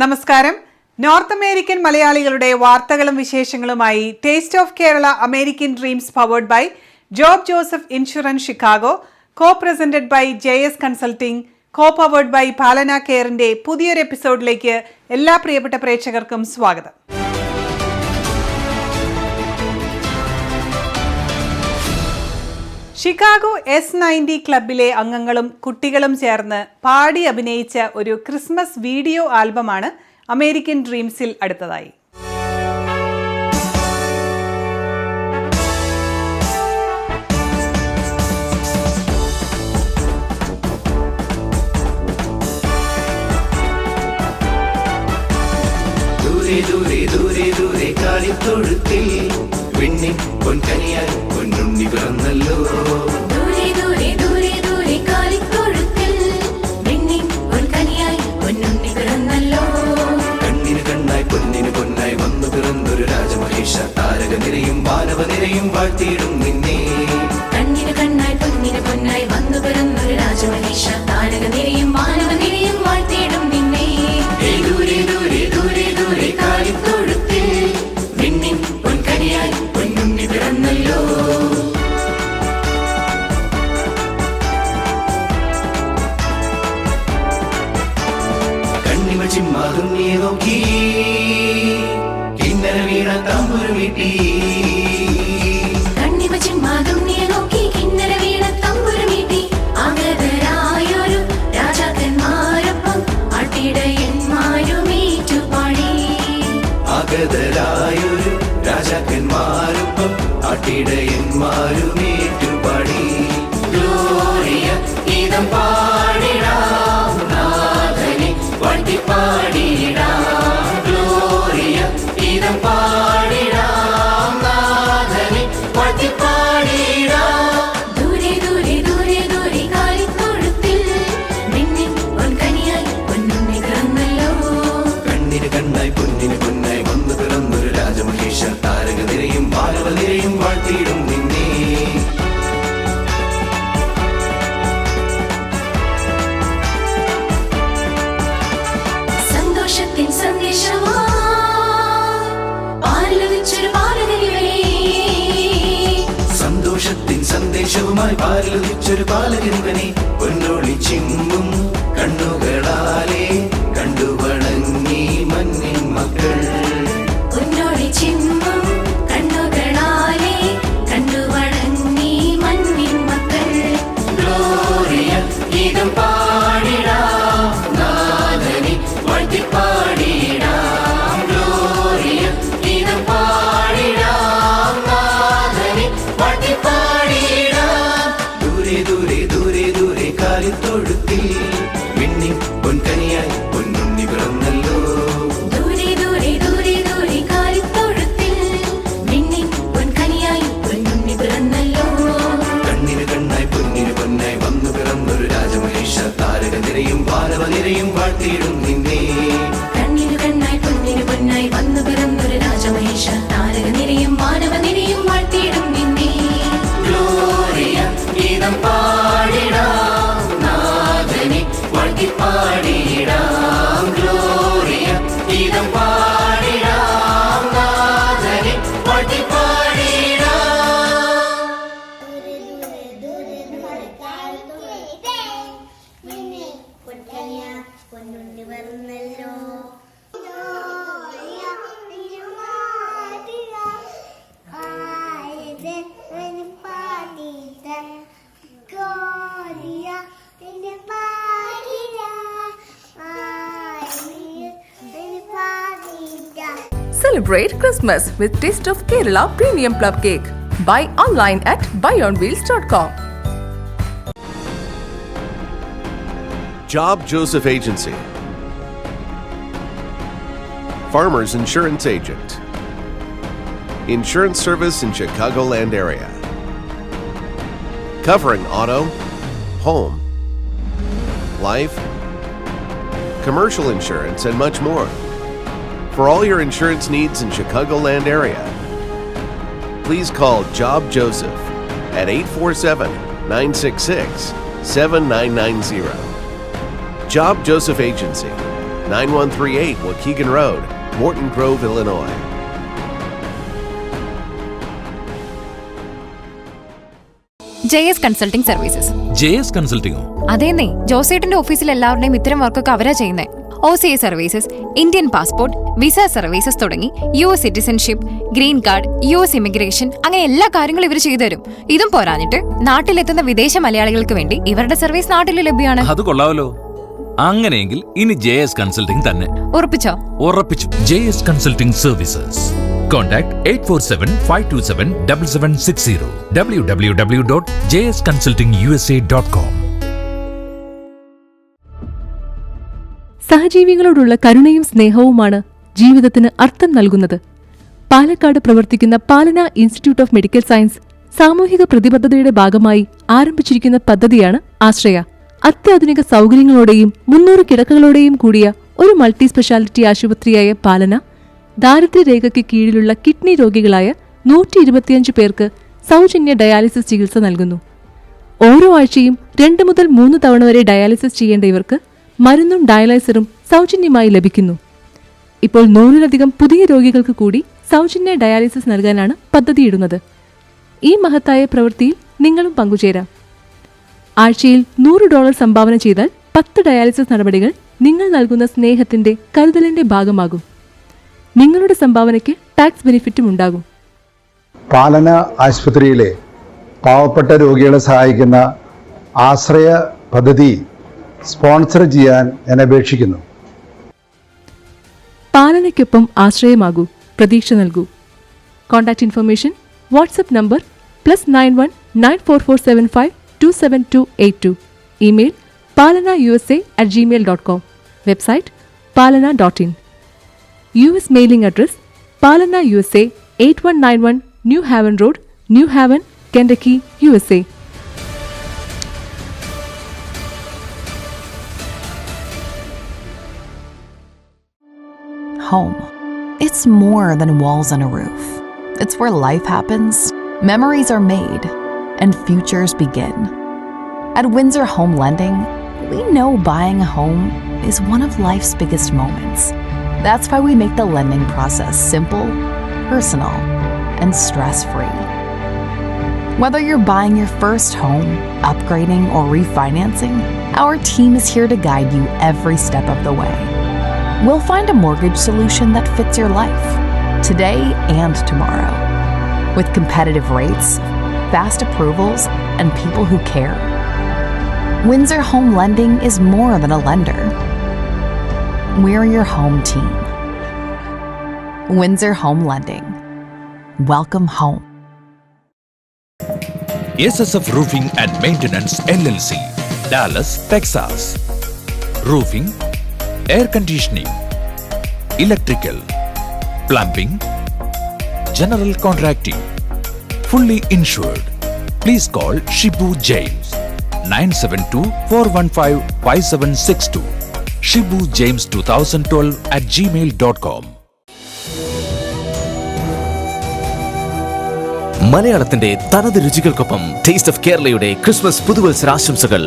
നമസ്കാരം. North American മലയാളികളുടെ വാർത്തകളും വിശേഷങ്ങളുമായി taste of Kerala American dreams powered by Job Joseph insurance Chicago, co presented by JS consulting, co powered by Palana കെയറിന്റെ പുതിയൊരു എപ്പിസോഡിലേക്ക് എല്ലാ പ്രിയപ്പെട്ട പ്രേക്ഷകർക്കും സ്വാഗതം. ഷിക്കാഗോ S90 ക്ലബിലെ അംഗങ്ങളും കുട്ടികളും ചേർന്ന് പാടി അഭിനയിച്ച ഒരു ക്രിസ്മസ് വീഡിയോ ആൽബമാണ് അമേരിക്കൻ ഡ്രീംസിൽ അടുത്തതായി. ദൂരെ ദൂരെ ദൂരെ കാലിത്തൊഴുത്തിൽ വിണ്ണിൻ പൊൻകനിയായി പൊന്നുണ്ണി പിറന്നല്ലോ. ദൂരെ ദൂരെ ദൂരെ ദൂരെ കാലിത്തൊഴുത്തിൽ വിണ്ണിൻ പൊൻകനിയായി പൊന്നുണ്ണി പിറന്നല്ലോ. കണ്ണിന് കണ്ണായി പൊന്നിന് പൊന്നായി വന്നു പിറന്നൊരു രാജമഹേഷ, താരക നിരയും വാനവ നിരയും വാഴ്ത്തിയിടും നിന്നെ. കണ്ണിന് കണ്ണായി പൊന്നിന് പൊന്നായി വന്നു പിറന്നൊരു രാജമഹേഷ, താരക നിരയും വാനവ നിരയും വാഴ്ത്തിയിടും നിന്നെ. ദൂരെ ദൂരെ ദൂരെ ദൂരെ കാലിത്തൊഴുത്തിൽ വിണ്ണിൻ പൊൻകനിയായി പൊന്നുണ്ണി പിറന്നല്ലോ. കണ്ണിമ ചിമ്മാതുണ്ണിയെ നോക്കി കിന്നര വീണ തമ്പുരു വീട്ടി. കണ്ണിമ ചിമ്മാതുണ്ണിയെ നോക്കി കിന്നര വീണ തമ്പുരു വീട്ടി. ആഗതരായൊരു രാജാക്കന്മാരൊപ്പം ആട്ടിടയന്മാരുമേറ്റുപാടി. ആഗതരായൊരു രാജാക്കന്മാരൊപ്പം ആട്ടിടയന്മാരുമേറ്റുപാടി. ഗ്ലോറിയ ഗീതം പാടിടാം, നാഥനെ വാഴ്ത്തിപ്പാടിടാം. ഗ്ലോറിയ ഗീതം പാടിടാം, നാഥനെ വാഴ്ത്തിപ്പാടിടാം. ദൂരെ ദൂരെ ദൂരെ ദൂരെ കാലിത്തൊഴുത്തിൽ വിണ്ണിൻ പൊൻകനിയായി പൊന്നുണ്ണി പിറന്നല്ലോ. കണ്ണിന് കണ്ണായി പൊന്നിന് പൊന്നായി വന്നു പിറന്നൊരു രാജമഹേഷ, താരക നിരയും വാനവ നിരയും വാഴ്ത്തിയിടും നിന്നെ. സന്തോഷത്തിൻ സന്ദേശമായി പാലിലൊലിച്ചൊരു ബാലകനിവനെ. സന്തോഷത്തിൻ സന്ദേശവുമായി പാലിലൊലിച്ചൊരു ബാലകനിവനെ. പൊന്നോളി ചിമ്മും കണ്ണുകളാലെ കണ്ടുവണങ്ങി മണ്ണിൻ മക്കൾ. പൊന്നോടി ചിമ്മും കണ്ണുകളാലെ കണ്ടുവണങ്ങി മണ്ണിൻ മക്കൾ. ഗ്ലോറിയ ഗീതം പാടിടാം, നാഥനെ വാഴ്ത്തിപ്പാടിടാം. ഗ്ലോറിയ ഗീതം പാടിടാം, നാഥനെ വാഴ്ത്തിപ്പാടിടാം. ദൂരെ ദൂരെ ദൂരെ ദൂരെ കാലിത്തൊഴുത്തിൽ വിണ്ണിൻ പൊൻകനിയായി പൊന്നുണ്ണി പിറന്നല്ലോ. ദൂരെ ദൂരെ ദൂരെ ദൂരെ കാലിത്തൊഴുത്തിൽ വിണ്ണിൻ പൊൻകനിയായി പൊന്നുണ്ണി പിറന്നല്ലോ. കണ്ണിന് കണ്ണായി പൊന്നിന് പൊന്നായി വന്നു പിറന്നൊരു രാജമഹേഷ, താരക നിരയും വാനവ നിരയും വാഴ്ത്തിയിടും നിന്നെ. കണ്ണിനു കണ്ണായി പൊന്നിനു പൊന്നായി വന്നു പിറന്നൊരു രാജമഹേഷ, താരക നിരയും മാനവ നിരയും വാഴ്ത്തിയിടും നിന്നെ. ഗ്ലോറിയ ഗീതം പാടിടാം, നാഥനെ വാഴ്ത്തിപ്പാടിടാം. ഗ്ലോറിയ ഗീതം പാടിടാം, നാഥനെ വാഴ്ത്തിപ്പാടിടാം. പൊന്നുണ്ണി വന്നല്ലോ. Celebrate Christmas with Taste of Kerala Premium Plum Cake. Buy online at buyonwheels.com. Job Joseph Agency, Farmers Insurance Agent, Insurance Service in Chicagoland area, covering auto, home, life, commercial insurance, and much more. For all your insurance needs in Chicagoland area, please call Job Joseph at 847-966-7990. Job Joseph Agency, 9138 Waukegan Road, Morton Grove, Illinois. JS consulting services. JS കൺസൾട്ടിംഗോ? അതേന്നേ, ജോസേട്ടന്റെ ഓഫീസിൽ എല്ലാവരുടെയും ഇത്തരം വർക്കൊക്കെ അവരാ ചെയ്യുന്നേ. OCA services, Indian passport, visa services തുടങ്ങി US citizenship, green card, US immigration, അങ്ങനെ എല്ലാ കാര്യങ്ങളും ഇവർ ചെയ്തുതരും. ഇതും പോരാഞ്ഞിട്ട് നാട്ടിലെത്തുന്ന വിദേശ മലയാളികൾക്ക് വേണ്ടി ഇവരുടെ സർവീസ് നാട്ടിൽ ലഭ്യമാണ്. അത് കൊള്ളാമല്ലോ. അങ്ങനെയെങ്കിൽ ഇനി JS കൺസൾട്ടിംഗ് തന്നെ. ഉറപ്പിച്ചോ? ഉറപ്പിച്ചു. JS consulting services. Contact 847-527-7760. www.jsconsultingusa.com. സഹജീവികളോടുള്ള കരുണയും സ്നേഹവുമാണ് ജീവിതത്തിന് അർത്ഥം നൽകുന്നത്. പാലക്കാട് പ്രവർത്തിക്കുന്ന പാലന ഇൻസ്റ്റിറ്റ്യൂട്ട് ഓഫ് മെഡിക്കൽ സയൻസ് സാമൂഹിക പ്രതിബദ്ധതയുടെ ഭാഗമായി ആരംഭിച്ചിരിക്കുന്ന പദ്ധതിയാണ് ആശ്രയ. അത്യാധുനിക സൗകര്യങ്ങളോടെയും 300 കിടക്കകളോടെയും കൂടിയ ഒരു മൾട്ടി സ്പെഷ്യാലിറ്റി ആശുപത്രിയായ പാലന ദാരിദ്ര്യരേഖയ്ക്ക് കീഴിലുള്ള കിഡ്നി രോഗികളായ 125 പേർക്ക് സൗജന്യ ഡയാലിസിസ് ചികിത്സ നൽകുന്നു. ഓരോ ആഴ്ചയും 2 മുതൽ 3 തവണ വരെ ഡയാലിസിസ് ചെയ്യേണ്ട ഇവർക്ക് മരുന്നും ഡയാലൈസറും സൗജന്യമായി ലഭിക്കുന്നു. ഇപ്പോൾ 100-ലധികം പുതിയ രോഗികൾക്ക് കൂടി സൗജന്യ ഡയാലിസിസ് നൽകാനാണ് പദ്ധതിയിടുന്നത്. ഈ മഹത്തായ പ്രവൃത്തിയിൽ നിങ്ങളും പങ്കുചേരാം. ആഴ്ചയിൽ $100 സംഭാവന ചെയ്താൽ 10 ഡയാലിസിസ് നടപടികൾ നിങ്ങൾ നൽകുന്ന സ്നേഹത്തിന്റെ കരുതലിന്റെ ഭാഗമാകും. നിങ്ങളുടെ സംഭാവനയ്ക്ക് ടാക്സ് ബെനിഫിറ്റും ഉണ്ടാകും. പാലന ആശുപത്രിയിലെ പാവപ്പെട്ട രോഗികളെ സഹായിക്കുന്ന ആശ്രയ പദ്ധതി സ്പോൺസർ ചെയ്യാൻ ഞാൻ അപേക്ഷിക്കുന്നു. പാലനയ്ക്കൊപ്പം ആശ്രയമാകൂ, പ്രതീക്ഷ നൽകൂ. Contact information WhatsApp number +91 9447527282. Email palanausa@gmail.com. Website palana.in. US mailing address Palana USA 8191 New Haven Road, New Haven, Kentucky, USA. Home. It's more than walls and a roof. It's where life happens, memories are made, and futures begin. At Windsor Home Lending, we know buying a home is one of life's biggest moments. That's why we make the lending process simple, personal, and stress-free. Whether you're buying your first home, upgrading, or refinancing, our team is here to guide you every step of the way. We'll find a mortgage solution that fits your life, today and tomorrow. With competitive rates, fast approvals, and people who care. Windsor Home Lending is more than a lender. We're your home team. Windsor Home Lending. Welcome home. SSF Roofing and Maintenance LLC, Dallas, Texas. Roofing, air conditioning, electrical, plumbing, general contracting, fully insured. Please call Shibu James 972-415-5762. shibujames2012@gmail.com. മലയാളത്തിന്റെ തനത് രുചികൾക്കൊപ്പം taste of കേരളയുടെ Christmas പുതുവത്സരാശംസകൾ.